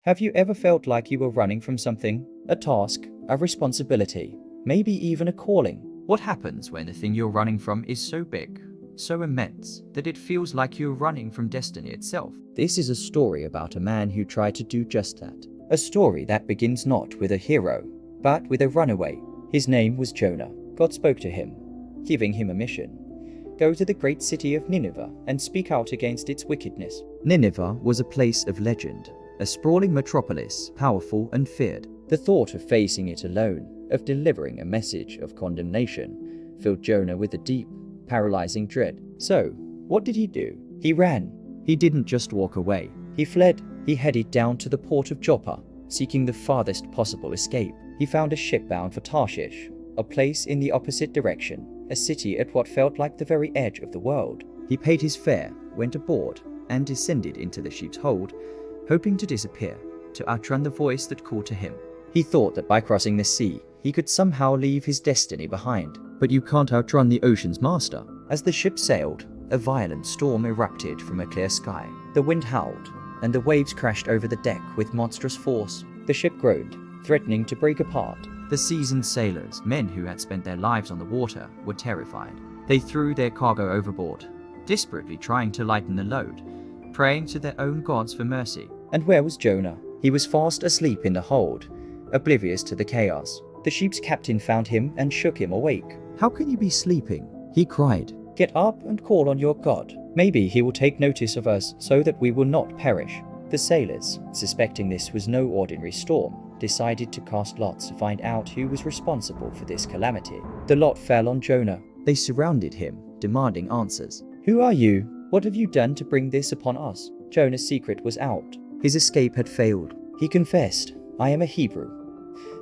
Have you ever felt like you were running from something? A task, a responsibility, maybe even a calling? What happens when the thing you're running from is so big, so immense, that it feels like you're running from destiny itself? This is a story about a man who tried to do just that. A story that begins not with a hero, but with a runaway. His name was Jonah. God spoke to him, giving him a mission. Go to the great city of Nineveh and speak out against its wickedness. Nineveh was a place of legend, a sprawling metropolis, powerful and feared. The thought of facing it alone, of delivering a message of condemnation, filled Jonah with a deep, paralyzing dread. So, what did he do? He ran. He didn't just walk away. He fled. He headed down to the port of Joppa, seeking the farthest possible escape. He found a ship bound for Tarshish, a place in the opposite direction, a city at what felt like the very edge of the world. He paid his fare, went aboard, and descended into the ship's hold, hoping to disappear, to outrun the voice that called to him. He thought that by crossing the sea, he could somehow leave his destiny behind. But you can't outrun the ocean's master. As the ship sailed, a violent storm erupted from a clear sky. The wind howled, and the waves crashed over the deck with monstrous force. The ship groaned, threatening to break apart. The seasoned sailors, men who had spent their lives on the water, were terrified. They threw their cargo overboard, desperately trying to lighten the load, praying to their own gods for mercy. And where was Jonah? He was fast asleep in the hold, oblivious to the chaos. The ship's captain found him and shook him awake. "How can you be sleeping?" he cried. "Get up and call on your God. Maybe he will take notice of us so that we will not perish." The sailors, suspecting this was no ordinary storm, decided to cast lots to find out who was responsible for this calamity. The lot fell on Jonah. They surrounded him, demanding answers. "Who are you? What have you done to bring this upon us?" Jonah's secret was out. His escape had failed. He confessed, "I am a Hebrew,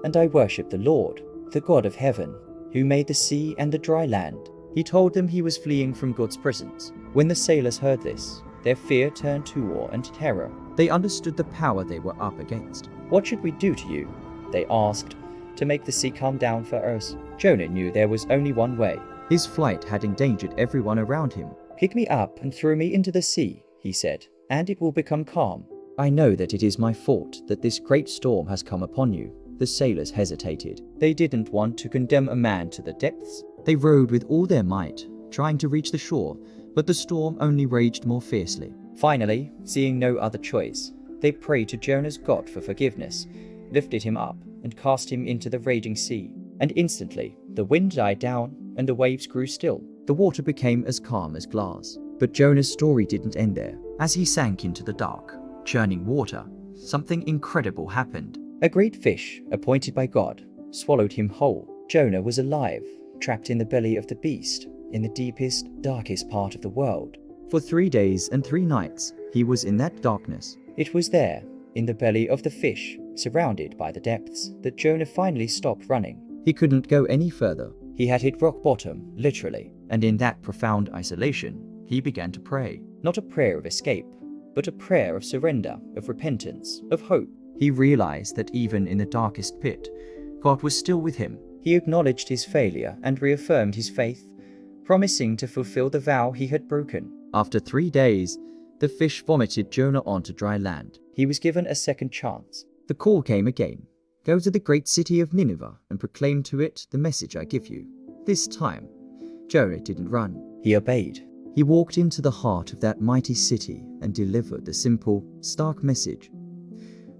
and I worship the Lord, the God of heaven, who made the sea and the dry land." He told them he was fleeing from God's presence. When the sailors heard this, their fear turned to awe and terror. They understood the power they were up against. "What should we do to you?" they asked, "to make the sea calm down for us?" Jonah knew there was only one way. His flight had endangered everyone around him. "Pick me up and throw me into the sea," he said, "and it will become calm." "I know that it is my fault that this great storm has come upon you." The sailors hesitated. They didn't want to condemn a man to the depths. They rowed with all their might, trying to reach the shore, but the storm only raged more fiercely. Finally, seeing no other choice, they prayed to Jonah's God for forgiveness, lifted him up, and cast him into the raging sea. And instantly, the wind died down, and the waves grew still. The water became as calm as glass. But Jonah's story didn't end there. As he sank into the dark, churning water, something incredible happened. A great fish, appointed by God, swallowed him whole. Jonah was alive, trapped in the belly of the beast, in the deepest, darkest part of the world. For 3 days and 3 nights, he was in that darkness. It was there, in the belly of the fish, surrounded by the depths, that Jonah finally stopped running. He couldn't go any further. He had hit rock bottom, literally, and in that profound isolation, he began to pray. Not a prayer of escape, but a prayer of surrender, of repentance, of hope. He realized that even in the darkest pit, God was still with him. He acknowledged his failure and reaffirmed his faith, promising to fulfill the vow he had broken. After 3 days, the fish vomited Jonah onto dry land. He was given a second chance. The call came again. "Go to the great city of Nineveh and proclaim to it the message I give you." This time, Jonah didn't run. He obeyed. He walked into the heart of that mighty city and delivered the simple, stark message.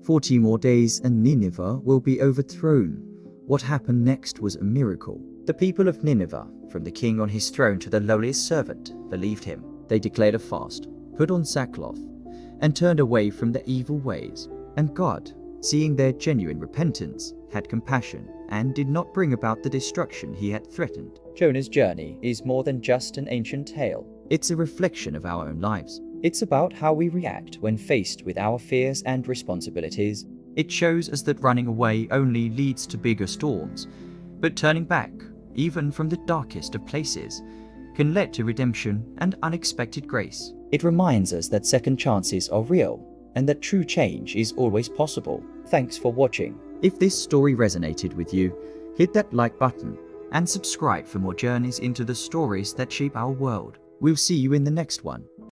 40 more days and Nineveh will be overthrown. What happened next was a miracle. The people of Nineveh, from the king on his throne to the lowliest servant, believed him. They declared a fast, put on sackcloth, and turned away from their evil ways. And God, seeing their genuine repentance, had compassion and did not bring about the destruction he had threatened. Jonah's journey is more than just an ancient tale. It's a reflection of our own lives. It's about how we react when faced with our fears and responsibilities. It shows us that running away only leads to bigger storms, but turning back, even from the darkest of places, can lead to redemption and unexpected grace. It reminds us that second chances are real, and that true change is always possible. Thanks for watching. If this story resonated with you, hit that like button and subscribe for more journeys into the stories that shape our world. We'll see you in the next one.